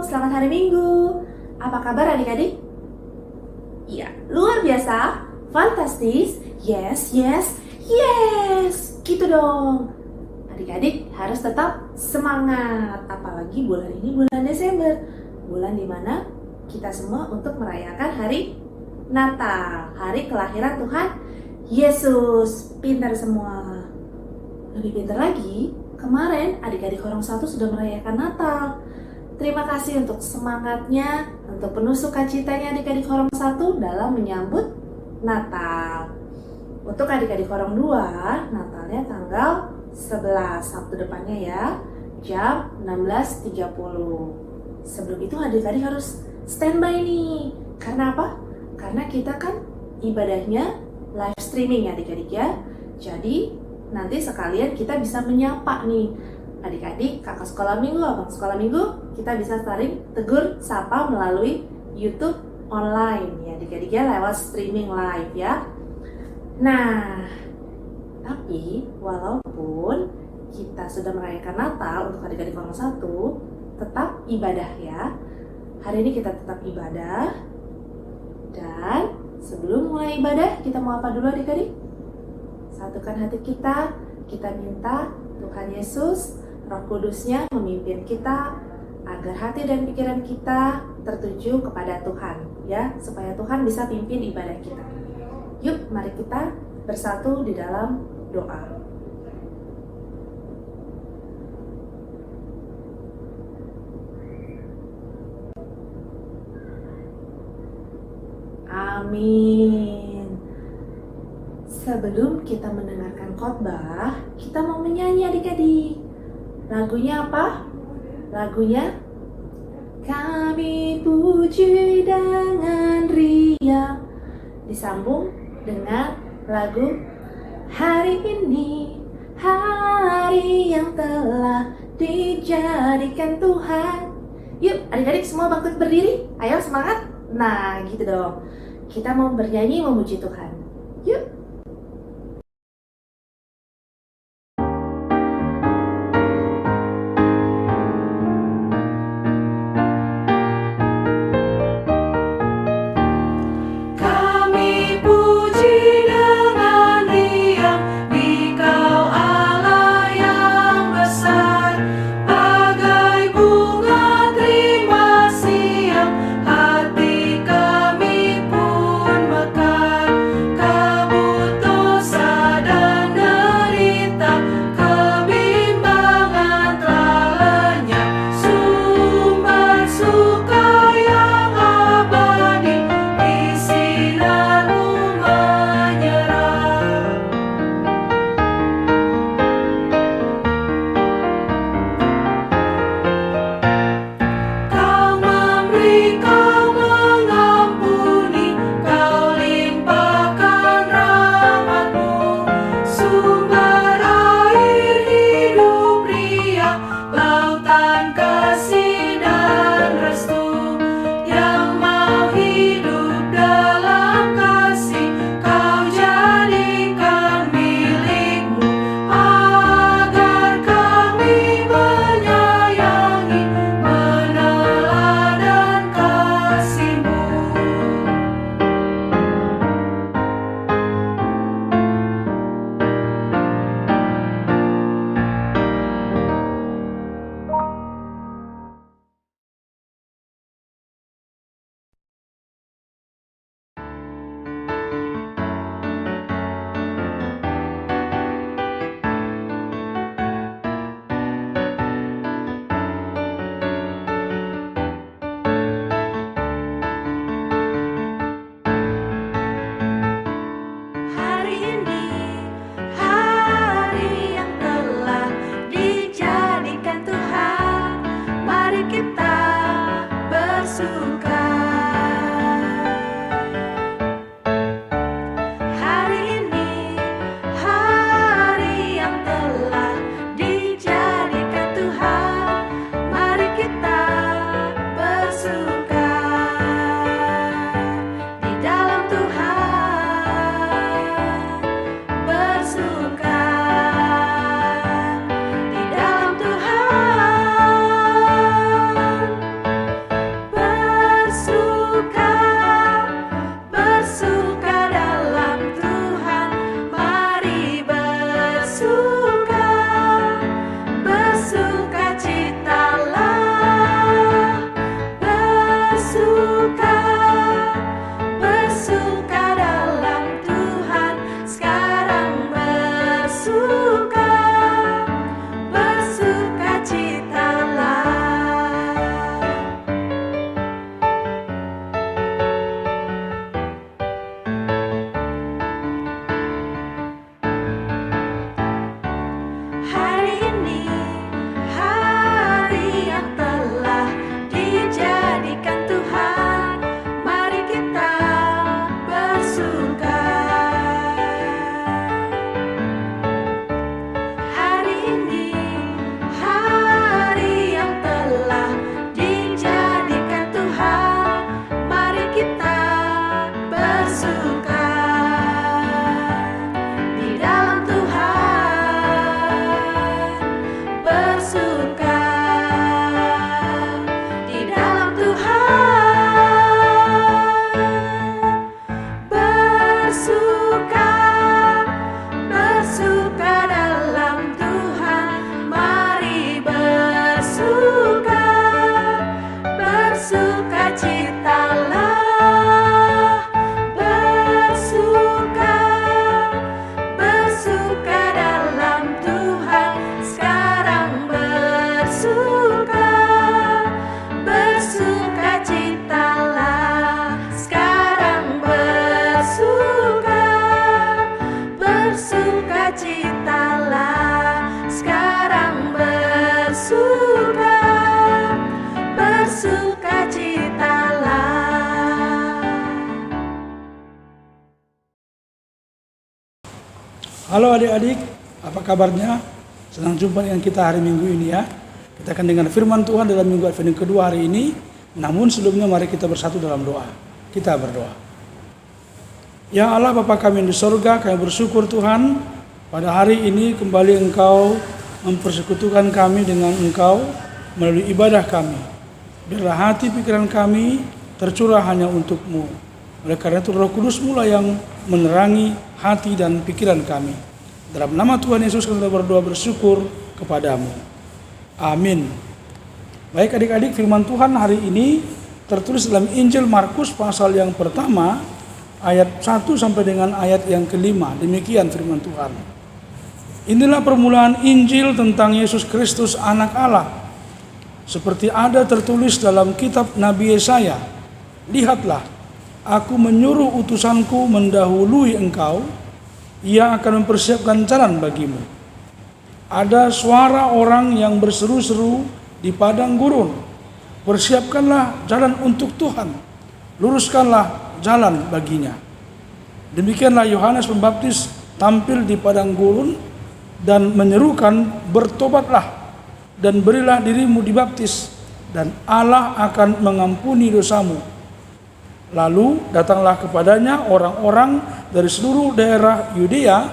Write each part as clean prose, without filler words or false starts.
selamat hari Minggu. Apa kabar adik-adik? Iya, luar biasa, fantastis, yes, yes, yes, gitu dong. Adik-adik harus tetap semangat, apalagi bulan ini bulan Desember, bulan dimana kita semua untuk merayakan hari Natal, hari kelahiran Tuhan Yesus. Pintar semua. Lebih pintar lagi, kemarin adik-adik Horong 1 sudah merayakan Natal. Terima kasih untuk semangatnya, untuk penuh sukacitanya adik-adik Horong 1 dalam menyambut Natal. Untuk adik-adik Horong 2, Natalnya tanggal 11, Sabtu depannya ya, jam 16.30. Sebelum itu adik-adik harus standby nih. Karena apa? Karena kita kan ibadahnya live streaming ya adik-adik ya. Jadi nanti sekalian kita bisa menyapa nih adik-adik, kakak sekolah minggu, abang sekolah minggu, kita bisa saling tegur sapa melalui YouTube online ya adik-adik ya, lewat streaming live ya. Nah, tapi walaupun kita sudah merayakan Natal untuk adik-adik Horong 1, tetap ibadah ya. Hari ini kita tetap ibadah. Dan sebelum mulai ibadah, kita mau apa dulu adik-adik? Satukan hati kita minta Tuhan Yesus, Roh Kudusnya memimpin kita agar hati dan pikiran kita tertuju kepada Tuhan ya, supaya Tuhan bisa pimpin ibadah kita. Yuk, mari kita bersatu di dalam doa. Amin. Sebelum kita mendengarkan khotbah, kita mau menyanyi adik-adik. Lagunya apa? Lagunya Kami puji dengan riang. Disambung dengan lagu Hari ini, hari yang telah dijadikan Tuhan. Yuk adik-adik semua bangkit berdiri. Ayo semangat. Nah gitu dong. Kita mau bernyanyi memuji Tuhan. Yuk. bersukacitalah, bersuka dalam Tuhan, sekarang bersukacitalah, sekarang bersukacitalah, sekarang bersukacitalah. Halo adik-adik, apa kabarnya? Senang jumpa dengan kita hari Minggu ini ya. Kita akan dengar firman Tuhan dalam Minggu Advent yang kedua hari ini. Namun sebelumnya mari kita bersatu dalam doa. Kita berdoa. Ya Allah Bapa kami yang di sorga, kami bersyukur Tuhan pada hari ini kembali Engkau mempersekutukan kami dengan Engkau melalui ibadah kami. Biarlah hati pikiran kami tercurah hanya untuk-Mu. Oleh karena itu Roh Kudus-Mu lah yang menerangi hati dan pikiran kami. Dalam nama Tuhan Yesus kita berdoa bersyukur kepadamu. Amin. Baik adik-adik, firman Tuhan hari ini tertulis dalam Injil Markus pasal yang pertama ayat 1 sampai dengan ayat yang kelima. Demikian firman Tuhan. Inilah permulaan Injil tentang Yesus Kristus anak Allah. Seperti ada tertulis dalam kitab Nabi Yesaya. Lihatlah, aku menyuruh utusanku mendahului engkau. Ia akan mempersiapkan jalan bagimu. Ada suara orang yang berseru-seru di padang gurun. Persiapkanlah jalan untuk Tuhan. Luruskanlah jalan baginya. Demikianlah Yohanes Pembaptis tampil di padang gurun dan menyerukan, bertobatlah dan berilah dirimu dibaptis, dan Allah akan mengampuni dosamu. Lalu datanglah kepadanya orang-orang dari seluruh daerah Yudea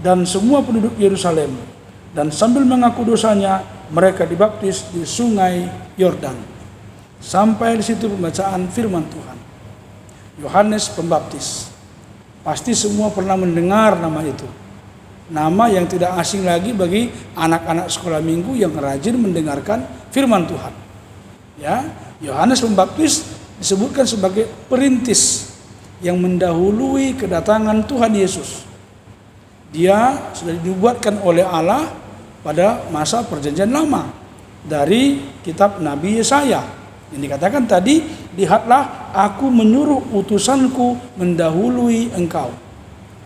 dan semua penduduk Yerusalem, dan sambil mengaku dosanya mereka dibaptis di sungai Yordan. Sampai di situ pembacaan firman Tuhan. Yohanes Pembaptis. Pasti semua pernah mendengar nama itu. Nama yang tidak asing lagi bagi anak-anak sekolah minggu yang rajin mendengarkan firman Tuhan. Ya, Yohanes Pembaptis disebutkan sebagai perintis yang mendahului kedatangan Tuhan Yesus. Dia sudah dibuatkan oleh Allah pada masa perjanjian lama dari kitab Nabi Yesaya. Yang dikatakan tadi, lihatlah aku menyuruh utusanku mendahului engkau.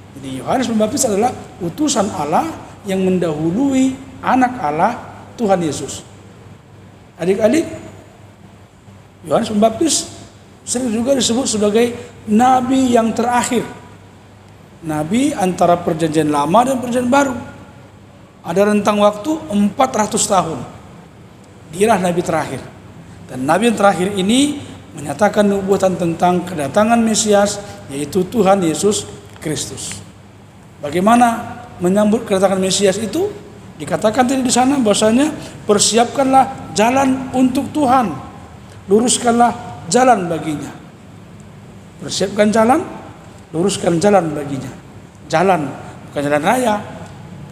Jadi Yohanes Pembaptis adalah utusan Allah yang mendahului anak Allah, Tuhan Yesus. Adik-adik, Yohanes Pembaptis sering juga disebut sebagai nabi yang terakhir. Nabi antara perjanjian lama dan perjanjian baru. Ada rentang waktu 400 tahun. Dialah nabi terakhir. Dan nabi yang terakhir ini menyatakan nubuatan tentang kedatangan Mesias, yaitu Tuhan Yesus Kristus. Bagaimana menyambut kedatangan Mesias itu? Dikatakan tadi di sana bahwasanya persiapkanlah jalan untuk Tuhan. Luruskanlah jalan baginya. Persiapkan jalan, luruskan jalan baginya. Jalan, bukan jalan raya,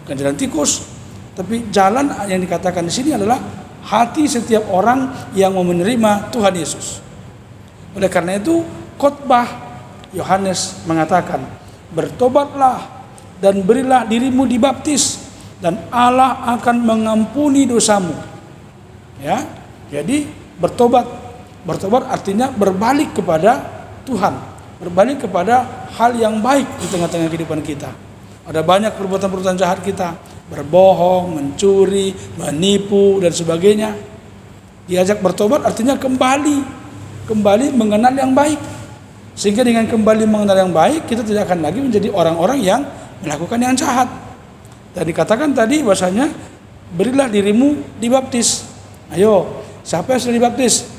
bukan jalan tikus, tapi jalan yang dikatakan di sini adalah hati setiap orang yang mau menerima Tuhan Yesus. Oleh karena itu, khotbah Yohanes mengatakan, bertobatlah dan berilah dirimu dibaptis, dan Allah akan mengampuni dosamu. Ya, jadi bertobat. Bertobat artinya berbalik kepada Tuhan, berbalik kepada hal yang baik di tengah-tengah kehidupan kita. Ada banyak perbuatan-perbuatan jahat kita, berbohong, mencuri, menipu dan sebagainya. Diajak bertobat artinya kembali mengenal yang baik. Sehingga dengan kembali mengenal yang baik, kita tidak akan lagi menjadi orang-orang yang melakukan yang jahat. Dan dikatakan tadi bahwasanya berilah dirimu dibaptis. Ayo, siapa yang sudah dibaptis?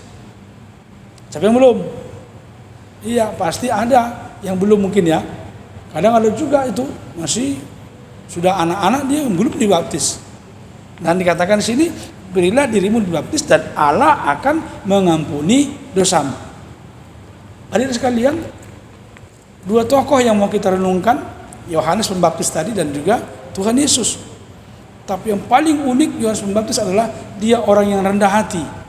Siapa yang belum? Iya, pasti ada yang belum mungkin ya. Kadang ada juga itu masih sudah anak-anak dia yang belum dibaptis. Dan dikatakan di sini, berilah dirimu dibaptis dan Allah akan mengampuni dosamu. Hadirin sekalian, dua tokoh yang mau kita renungkan, Yohanes Pembaptis tadi dan juga Tuhan Yesus. Tapi yang paling unik Yohanes Pembaptis adalah dia orang yang rendah hati.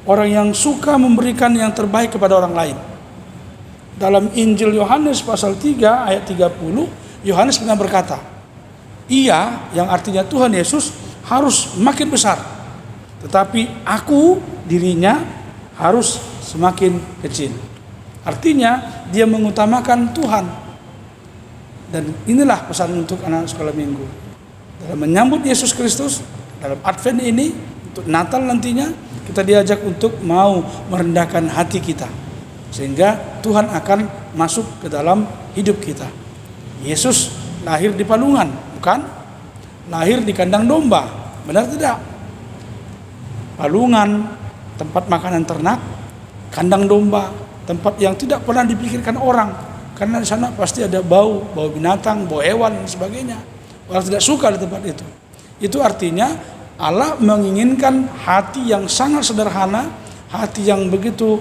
orang yang suka memberikan yang terbaik kepada orang lain. Dalam Injil Yohanes pasal 3 ayat 30, Yohanes pernah berkata, Ia, yang artinya Tuhan Yesus, harus makin besar, tetapi aku, dirinya, harus semakin kecil. Artinya dia mengutamakan Tuhan. Dan inilah pesan untuk anak sekolah minggu. Dalam menyambut Yesus Kristus, dalam Advent ini, untuk Natal nantinya, kita diajak untuk mau merendahkan hati kita, sehingga Tuhan akan masuk ke dalam hidup kita. Yesus lahir di palungan, bukan? Lahir di kandang domba, benar tidak? Palungan, tempat makanan ternak, kandang domba, tempat yang tidak pernah dipikirkan orang, karena di sana pasti ada bau binatang, bau hewan dan sebagainya. Orang tidak suka di tempat itu. Itu artinya Allah menginginkan hati yang sangat sederhana, hati yang begitu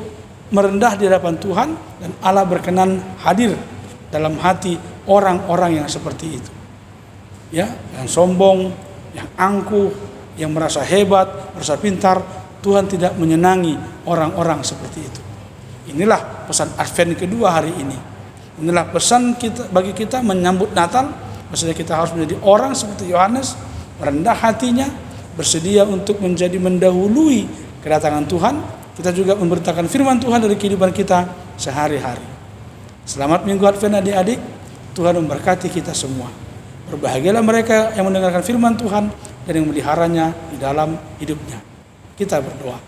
merendah di hadapan Tuhan, dan Allah berkenan hadir dalam hati orang-orang yang seperti itu. Ya, yang sombong, yang angkuh, yang merasa hebat, merasa pintar, Tuhan tidak menyenangi orang-orang seperti itu. Inilah pesan Advent kedua hari ini. Inilah pesan kita bagi kita menyambut Natal. Maksudnya kita harus menjadi orang seperti Yohanes, merendah hatinya, bersedia untuk menjadi mendahului kedatangan Tuhan. Kita juga memberitakan firman Tuhan dari kehidupan kita sehari-hari. Selamat Minggu Advent adik-adik. Tuhan memberkati kita semua. Berbahagialah mereka yang mendengarkan firman Tuhan dan yang meliharanya di dalam hidupnya. Kita berdoa.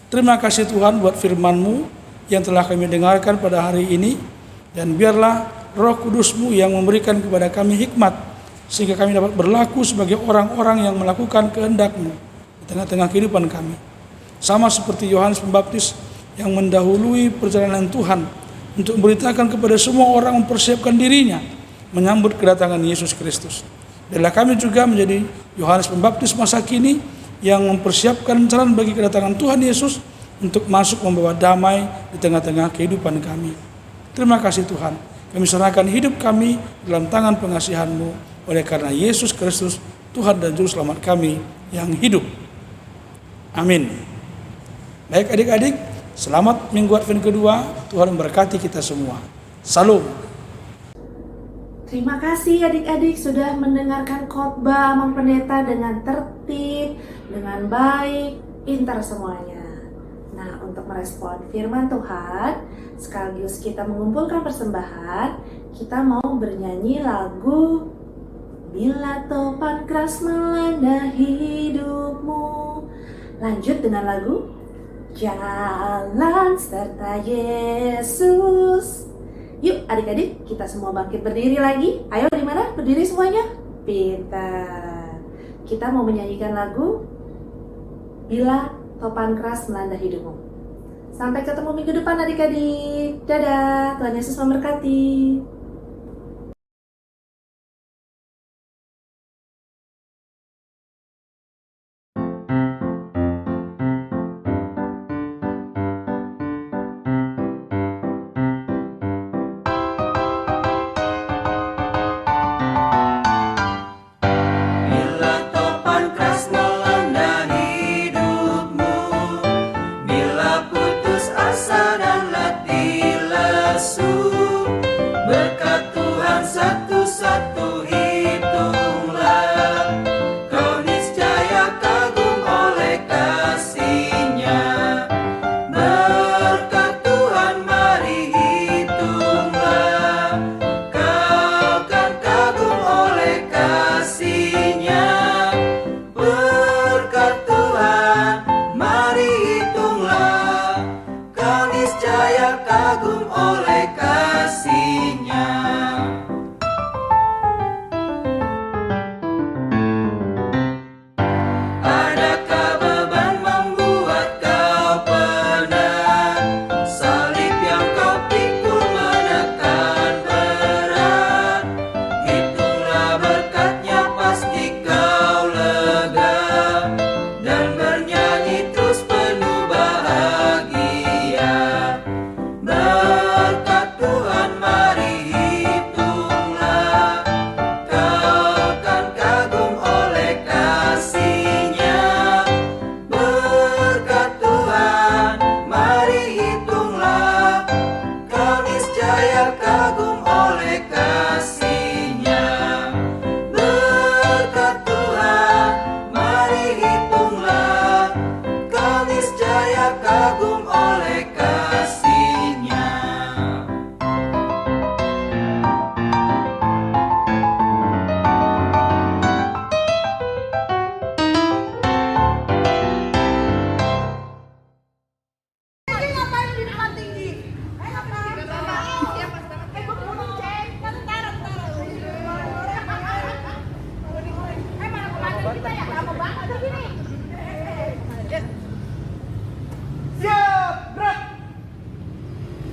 Terima kasih Tuhan buat firman-Mu yang telah kami dengarkan pada hari ini. Dan biarlah Roh Kudus-Mu yang memberikan kepada kami hikmat, sehingga kami dapat berlaku sebagai orang-orang yang melakukan kehendak-Mu di tengah-tengah kehidupan kami. Sama seperti Yohanes Pembaptis yang mendahului perjalanan Tuhan untuk memberitakan kepada semua orang mempersiapkan dirinya menyambut kedatangan Yesus Kristus. Biarlah kami juga menjadi Yohanes Pembaptis masa kini yang mempersiapkan jalan bagi kedatangan Tuhan Yesus untuk masuk membawa damai di tengah-tengah kehidupan kami. Terima kasih Tuhan. Kami serahkan hidup kami dalam tangan pengasihan-Mu oleh karena Yesus Kristus, Tuhan dan Juru Selamat kami yang hidup. Amin. Baik adik-adik, selamat Minggu Advent kedua. Tuhan memberkati kita semua. Salam. Terima kasih adik-adik sudah mendengarkan khotbah Amang Pendeta dengan tertib, dengan baik, pintar semuanya. Nah, untuk merespon firman Tuhan, sekaligus kita mengumpulkan persembahan, kita mau bernyanyi lagu Bila Topan Keras Melanda Hidupmu. Lanjut dengan lagu Jalan Serta Yesus. Yuk adik-adik, kita semua bangkit berdiri lagi. Ayo, di mana? Berdiri semuanya. Pintar. Kita mau menyanyikan lagu Bila Topan Keras Melanda Hidupmu. Sampai ketemu minggu depan adik-adik. Dadah, Tuhan Yesus memberkati. Bila topan keras melanda hidupmu, bila putus asa dan letih lesu,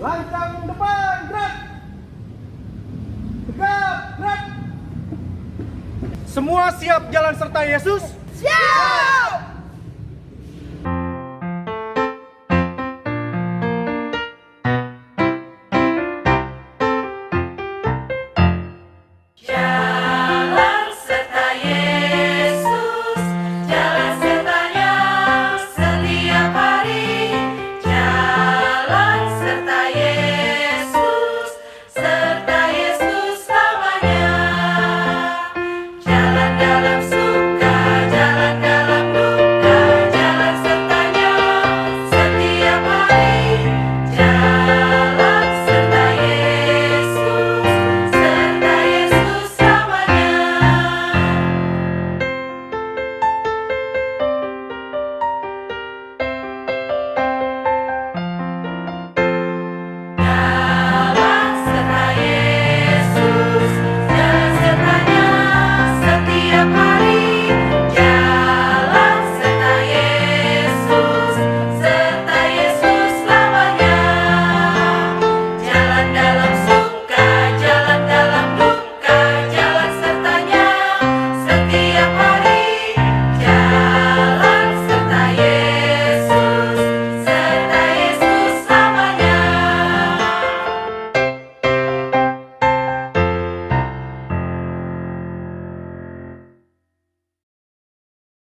Lancang depan, gerak. Tegap, gerak. Semua siap jalan serta Yesus? Siap!